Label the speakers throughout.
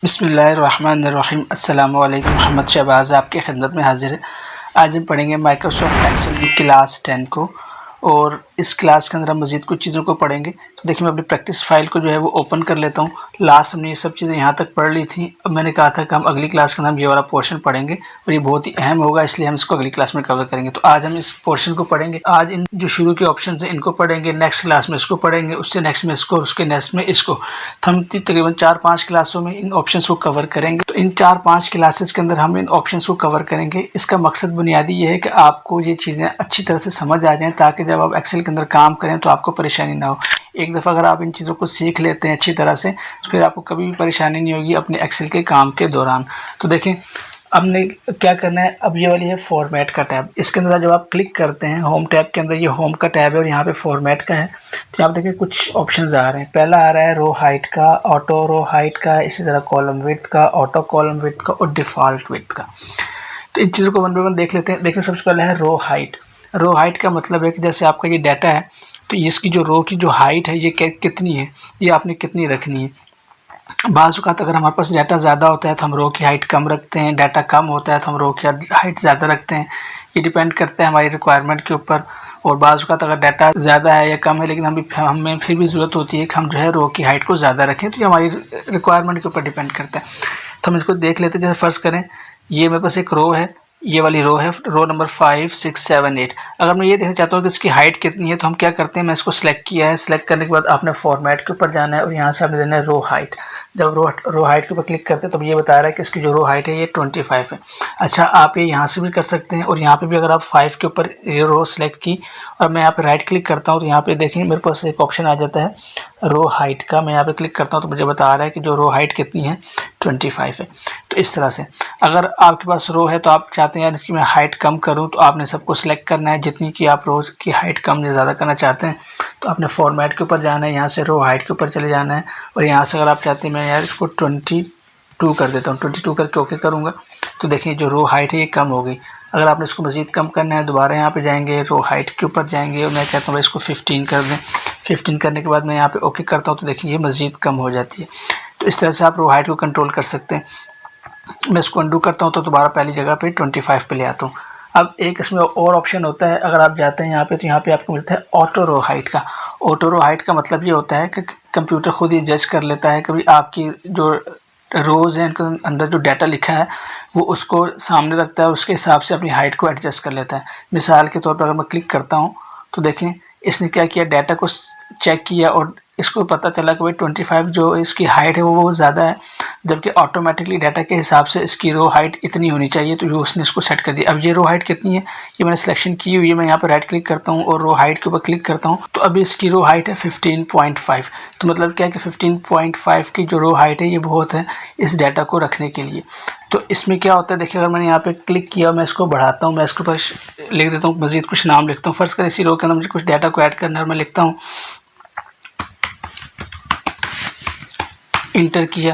Speaker 1: बिस्मिल्लाहिर्रहमानिर्रहीम। अस्सलाम वालेकुम। मोहम्मद शहबाज आपकी खिदमत में हाजिर है। आज हम पढ़ेंगे माइक्रोसॉफ्ट एक्सेल की क्लास 10 को, और इस क्लास के अंदर हम मज़ीद कुछ चीज़ों को पढ़ेंगे। तो देखिए, मैं अपनी प्रैक्टिस फाइल को जो है वो ओपन कर लेता हूँ। लास्ट हमने ये सब चीज़ें यहाँ तक पढ़ ली थी। अब मैंने कहा था कि हम अगली क्लास के अंदर हम ये वाला पोर्शन पढ़ेंगे और ये बहुत ही अहम होगा, इसलिए हम इसको अगली क्लास में कवर करेंगे। तो आज हम इस पोर्शन को पढ़ेंगे। आज इन जो शुरू के ऑप्शन हैं इनको पढ़ेंगे, नेक्स्ट क्लास में इसको पढ़ेंगे, उससे नेक्स्ट में इसको, उसके नेक्स्ट में इसको। तो हम तकरीबन 4-5 क्लासों में इन ऑप्शंस को कवर करेंगे। तो इन 4-5 क्लासेस के अंदर हम इन ऑप्शंस को कवर करेंगे। इसका मकसद बुनियादी ये है कि आपको ये चीज़ें अच्छी तरह से समझ आ जाएं, ताकि जब आप एक्सेल के अंदर काम करें तो आपको परेशानी ना हो। एक दफ़ा अगर आप इन चीज़ों को सीख लेते हैं अच्छी तरह से, तो फिर आपको कभी भी परेशानी नहीं होगी अपने एक्सेल के काम के दौरान। तो देखें, अब ने क्या करना है। अब ये वाली है फॉर्मेट का टैब। इसके अंदर जब आप क्लिक करते हैं होम टैब के अंदर, ये होम का टैब है और यहाँ पे फॉर्मेट का है। तो आप देखिए कुछ ऑप्शंस आ रहे हैं। पहला आ रहा है रो हाइट का, ऑटो रो हाइट का, इसी तरह कॉलम विड्थ का, ऑटो कॉलम विड्थ का और डिफ़ॉल्ट विड्थ का। तो इन चीज़ों को वन बाय वन देख लेते हैं। देखिए, सबसे पहले है रो हाइट। रो हाइट का मतलब है कि जैसे आपका ये डाटा है, तो इसकी जो रो की जो हाइट है ये कितनी है, ये आपने कितनी रखनी है। बाज़ औक़ात अगर हमारे पास डाटा ज़्यादा होता है तो हम रो की हाइट कम रखते हैं, डाटा कम होता है तो हम रो की हाइट ज़्यादा रखते हैं। ये डिपेंड करता है हमारी रिक्वायरमेंट के ऊपर। और बाज़ औक़ात अगर डाटा ज़्यादा है या कम है, लेकिन हमें फिर भी ज़रूरत होती है कि हम जो है रो की हाइट को ज़्यादा रखें, तो ये हमारी रिक्वायरमेंट के ऊपर डिपेंड करता है। तो हम इसको देख लेते हैं। जैसे फ़र्ज़ करें ये मेरे पास एक रो है, ये वाली रो है, रो नंबर 5, 6, 7, 8। अगर मैं ये देखना चाहता हूँ कि इसकी हाइट कितनी है, तो हम क्या करते हैं, मैं इसको सिलेक्ट किया है। सिलेक्ट करने के बाद आपने फॉर्मेट के ऊपर जाना है और यहाँ से आपने देना है रो हाइट। जब रो हाइट के ऊपर क्लिक करते हैं तो ये बता रहा है कि इसकी जो रो हाइट है ये 25 है। अच्छा, आप ये यहाँ से भी कर सकते हैं, और यहाँ पे भी अगर आप 5 के ऊपर ये रो सेलेक्ट की और मैं यहाँ पे राइट क्लिक करता हूँ, तो यहाँ पे देखें मेरे पास एक ऑप्शन आ जाता है रो हाइट का। मैं यहाँ पे क्लिक करता हूँ तो मुझे बता रहा है कि जो रो हाइट कितनी है, 25 है। तो इस तरह से अगर आपके पास रो है तो आप चाहते हैं इसकी मैं हाइट कम करूं, तो आपने सबको सिलेक्ट करना है जितनी की आप रो की हाइट कम या ज़्यादा करना चाहते हैं। तो आपने फॉर्मेट के ऊपर जाना है, यहाँ से रो हाइट के ऊपर चले जाना है, और यहाँ से अगर आप चाहते हैं मैं यार इसको 22 कर देता हूँ, 22 करके ओके करूँगा। तो देखिए जो रो हाइट है ये कम हो गई। अगर आपने इसको मज़ीद कम करना है, दोबारा यहाँ पे जाएंगे, रो हाइट के ऊपर जाएंगे और मैं कहता हूँ भाई इसको 15 कर दें। 15 करने के बाद मैं यहाँ पे ओके करता हूँ, तो देखिए ये मज़ीद कम हो जाती है। तो इस तरह से आप रो हाइट को कंट्रोल कर सकते हैं। मैं इसको अंडू करता हूँ तो दोबारा पहली जगह पे 25 पे ले आता हूँ। अब एक इसमें और ऑप्शन होता है, अगर आप जाते हैं यहाँ पे तो यहाँ पे आपको मिलता है ऑटो रो हाइट का। ऑटो रो हाइट का मतलब ये होता है कि कंप्यूटर खुद ही जज कर लेता है कि भाई आपकी जो रोज़ हैं इनके अंदर जो डाटा लिखा है वो उसको सामने रखता है, उसके हिसाब से अपनी हाइट को एडजस्ट कर लेता है। मिसाल के तौर पर अगर मैं क्लिक करता हूँ तो देखें इसने क्या किया, डाटा को चेक किया और इसको पता चला कि भाई 25 जो इसकी हाइट है वो ज़्यादा है, जबकि ऑटोमेटिकली डाटा के हिसाब से इसकी रो हाइट इतनी होनी चाहिए, तो उसने इसको सेट कर दिया। अब ये रो हाइट कितनी है ये मैंने सिलेक्शन की हुई है। मैं यहाँ पर राइट क्लिक करता हूँ और रो हाइट के ऊपर क्लिक करता हूँ, तो अभी इसकी रो हाइट है 15.5। तो मतलब क्या है कि 15.5 की जो रो हाइट है ये बहुत है इस डाटा को रखने के लिए। तो इसमें क्या होता है, देखिए अगर मैंने यहाँ पे क्लिक किया, मैं इसको बढ़ाता हूँ, मैं इसके ऊपर लिख देता हूँ मज़ीद कुछ नाम लिखता हूँ। फ़र्ज़ कर इसी रो के अंदर मुझे कुछ डाटा को ऐड करना है, मैं लिखता हूँ इंटर किया,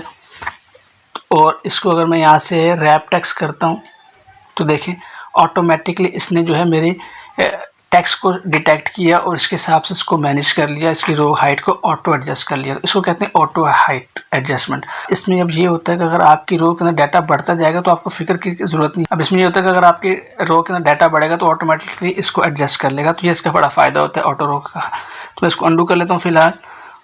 Speaker 1: और इसको अगर मैं यहाँ से रैप टेक्स्ट करता हूँ तो देखें ऑटोमेटिकली इसने जो है मेरे टेक्स्ट को डिटेक्ट किया और इसके हिसाब से इसको मैनेज कर लिया, इसकी रो हाइट को ऑटो एडजस्ट कर लिया। इसको कहते हैं ऑटो हाइट एडजस्टमेंट। इसमें अब ये होता है कि अगर आपकी रो के अंदर डाटा बढ़ता जाएगा तो आपको फिक्र की ज़रूरत नहीं। अब इसमें ये होता है कि अगर आपकी रो के अंदर डाटा बढ़ेगा तो ऑटोमेटिकली इसको एडजस्ट कर लेगा। तो ये इसका बड़ा फ़ायदा होता है ऑटो रो का। तो मैं इसको अंडू कर लेता हूँ फ़िलहाल,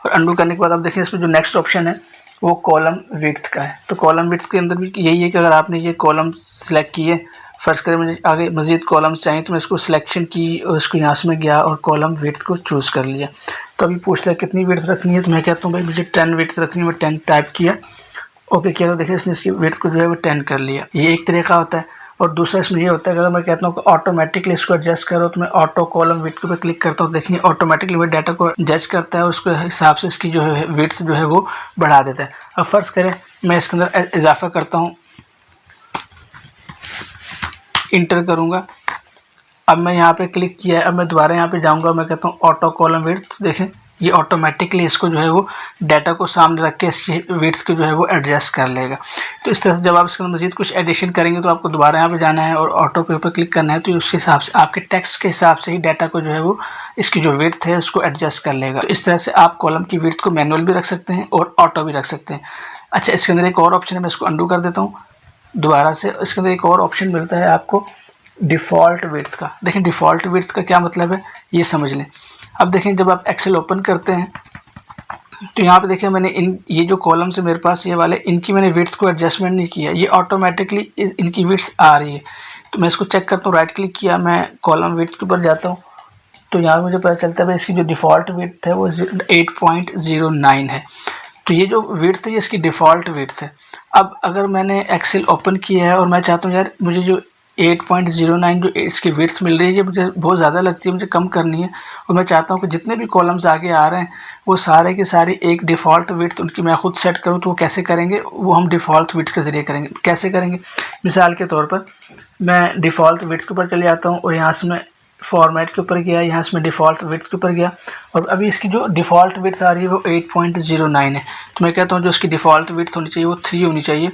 Speaker 1: और अंडू करने के बाद अब देखिए इसमें जो नेक्स्ट ऑप्शन है वो कॉलम विड्थ का है। तो कॉलम विड्थ के अंदर भी यही है कि अगर आपने ये कॉलम सेलेक्ट किए, फ़र्ज़ करें मुझे आगे मज़ीद कॉलम्स चाहिए, तो मैं इसको सिलेक्शन की और इसको यहाँ से मैं गया और कॉलम विड्थ को चूज़ कर लिया। तो अभी पूछ लिया कितनी विड्थ रखनी है, तो मैं कहता हूँ भाई मुझे 10 विड्थ रखनी है। मैं 10 टाइप किया, ओके किया, तो देखिए इसने इसकी विड्थ को जो है वो 10 कर लिया। ये एक तरीका होता है। और दूसरा इसमें ये होता है कि अगर मैं कहता हूँ कि ऑटोमेटिकली इसको एडजस्ट करो, तो मैं ऑटो कॉलम विड्थ के ऊपर क्लिक करता हूँ। देखिए ऑटोमेटिकली वो डाटा को जज करता है और उसके हिसाब से इसकी जो है विड्थ जो है वो बढ़ा देता है। अब फ़र्ज़ करें मैं इसके अंदर इजाफा करता हूँ, इंटर करूँगा। अब मैं यहाँ पे क्लिक किया है, अब मैं दोबारा यहाँ पे जाऊँगा, मैं कहता हूँ ऑटो कॉलम विड्थ। देखें ये ऑटोमेटिकली इसको जो है वो डाटा को सामने रख के इसकी विड्थ को जो है वो एडजस्ट कर लेगा। तो इस तरह से जब आप इसके अंदर मज़ीद कुछ एडिशन करेंगे तो आपको दोबारा यहाँ पे जाना है और ऑटो पे ऊपर क्लिक करना है, तो उसके हिसाब से आपके टेक्स्ट के हिसाब से ही डाटा को जो है वो इसकी जो विड्थ है उसको एडजस्ट कर लेगा। तो इस तरह से आप कॉलम की विड्थ को मैनुअल भी रख सकते हैं और ऑटो भी रख सकते हैं। अच्छा, इसके अंदर एक और ऑप्शन है, मैं इसको अंडू कर देता हूँ दोबारा से। इसके अंदर एक और ऑप्शन मिलता है आपको डिफ़ॉल्ट विड्थ का। देखें डिफ़ॉल्ट विड्थ का क्या मतलब है ये समझ लें। अब देखें जब आप एक्सेल ओपन करते हैं तो यहाँ पे देखिए मैंने ये जो कॉलम्स है मेरे पास ये वाले, इनकी मैंने विड्थ को एडजस्टमेंट नहीं किया, ये ऑटोमेटिकली इनकी विड्थ आ रही है। तो मैं इसको चेक करता हूँ, राइट क्लिक किया, मैं कॉलम विड्थ के ऊपर जाता हूँ तो यहाँ मुझे पता चलता है इसकी जो डिफ़ॉल्ट विड्थ है वो 8.09 है। तो ये जो विड्थ है ये इसकी डिफ़ॉल्ट विड्थ है। अब अगर मैंने एक्सेल ओपन किया है और मैं चाहता हूँ यार मुझे जो 8.09 जो इसकी विड्थ मिल रही है ये मुझे बहुत ज़्यादा लगती है, मुझे कम करनी है, और मैं चाहता हूँ कि जितने भी कॉलम्स आगे आ रहे हैं वो सारे के सारे एक डिफ़ॉल्ट विड्थ उनकी मैं खुद सेट करूँ। तो वो कैसे करेंगे, वो हम डिफ़ॉल्ट विड्थ के ज़रिए करेंगे। कैसे करेंगे, मिसाल के तौर पर मैं डिफ़ॉल्ट विड्थ के ऊपर चले जाता हूँ और यहाँ से मैं फॉर्मेट के ऊपर गया, यहाँ से मैं डिफ़ॉल्ट विड्थ के ऊपर गया और अभी इसकी जो डिफ़ॉल्ट विड्थ आ रही है वो 8.09 है। तो मैं कहता हूँ जो इसकी डिफ़ॉल्ट विड्थ होनी चाहिए वो 3 होनी चाहिए।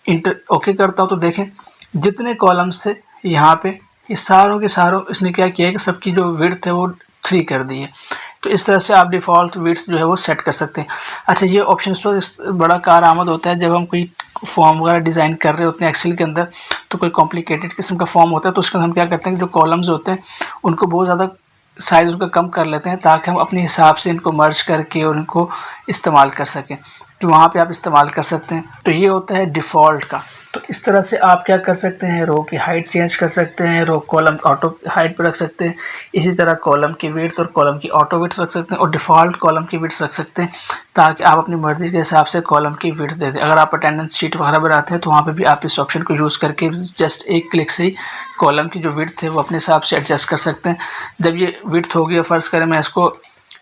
Speaker 1: इंटर ओके करता हूँ तो देखें जितने कॉलम्स थे यहाँ पे ये सारों के सारों इसने क्या किया है कि सबकी जो विड्थ है वो 3 कर दी है। तो इस तरह से आप डिफ़ॉल्ट विड्थ जो है वो सेट कर सकते हैं। अच्छा, ये ऑप्शन तो बड़ा कारआमद होता है जब हम कोई फॉर्म वगैरह डिज़ाइन कर रहे होते हैं एक्सेल के अंदर, तो कोई कॉम्प्लिकेटेड किस्म का फॉर्म होता है तो उसके अंदर हम क्या करते हैं कि जो कॉलम्स होते हैं उनको बहुत ज़्यादा साइज़ उनका कम कर लेते हैं ताकि हम अपने हिसाब से इनको मर्ज करके और इनको इस्तेमाल कर सकें। तो वहाँ पे आप इस्तेमाल कर सकते हैं। तो ये होता है डिफ़ॉल्ट का। तो इस तरह से आप क्या कर सकते हैं, रो की हाइट चेंज कर सकते हैं, रो कॉलम ऑटो हाइट पर रख सकते हैं, इसी तरह कॉलम की विड्थ और कॉलम की ऑटो विड्थ रख सकते हैं और डिफ़ॉल्ट कॉलम की विड्थ रख सकते हैं ताकि आप अपनी मर्ज़ी के हिसाब से कॉलम की विड्थ दे दें। अगर आप अटेंडेंस शीट वगैरह बनाते हैं तो वहाँ पे भी आप इस ऑप्शन को यूज़ करके जस्ट एक क्लिक से ही कॉलम की जो विड्थ है वो अपने हिसाब से एडजस्ट कर सकते हैं। जब ये विड्थ होगी, फ़र्ज़ करें मैं इसको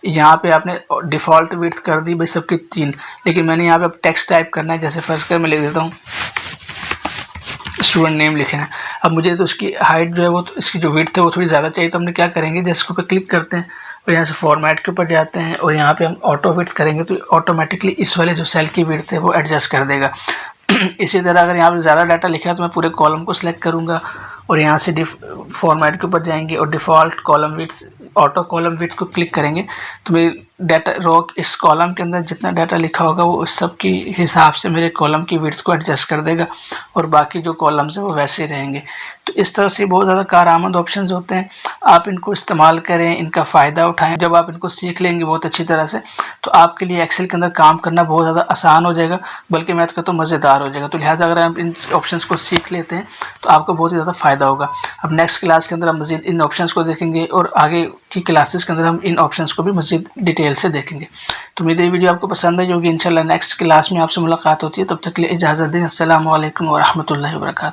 Speaker 1: यहाँ पे आपने डिफ़ॉल्ट विड्थ कर दी भाई सबकी 3, लेकिन मैंने यहाँ पे अब टेक्स्ट टाइप करना है। जैसे फ़र्ज़ कर मैं लिख देता हूँ स्टूडेंट नेम लिखे हैं। अब मुझे तो उसकी हाइट जो है वो तो इसकी जो विड्थ है वो थोड़ी ज़्यादा चाहिए, तो हमने क्या करेंगे जैसे ऊपर क्लिक करते हैं और यहाँ से फॉर्मेट के ऊपर जाते हैं और यहाँ पे हम ऑटो विड्थ करेंगे तो ऑटोमेटिकली इस वाले जो सेल की विड्थ है वो एडजस्ट कर देगा। इसी तरह अगर यहाँ पे ज़्यादा डाटा लिखा है तो मैं पूरे कॉलम को सिलेक्ट करूँगा और यहाँ से फॉर्मेट के ऊपर जाएंगे और default column width auto column width को क्लिक करेंगे तो मेरी डाटा रो इस कॉलम के अंदर जितना डाटा लिखा होगा वो उस सब की हिसाब से मेरे कॉलम की विड्थ को एडजस्ट कर देगा और बाकी जो कॉलम्स हैं वो वैसे ही रहेंगे। तो इस तरह से बहुत ज़्यादा कारआमद ऑप्शंस होते हैं, आप इनको इस्तेमाल करें, इनका फ़ायदा उठाएं। जब आप इनको सीख लेंगे बहुत अच्छी तरह से तो आपके लिए एक्सेल के अंदर काम करना बहुत ज़्यादा आसान हो जाएगा, बल्कि मैं तो कहता हूँ मज़ेदार हो जाएगा। तो लिहाजा अगर आप इन ऑप्शंस को सीख लेते हैं तो आपको बहुत ही ज़्यादा फ़ायदा होगा। अब नेक्स्ट क्लास के अंदर हम मज़ीद इन ऑप्शंस को देखेंगे और आगे की क्लासेस के अंदर हम इन ऑप्शंस को भी मज़ीद डिटेल से देखेंगे। तो मेरी वीडियो आपको पसंद आई होगी। इंशाल्लाह नेक्स्ट क्लास में आपसे मुलाकात होती है, तब तक के लिए इजाज़त दें। अस्सलामु अलैकुम व रहमतुल्लाहि व बरकातहू।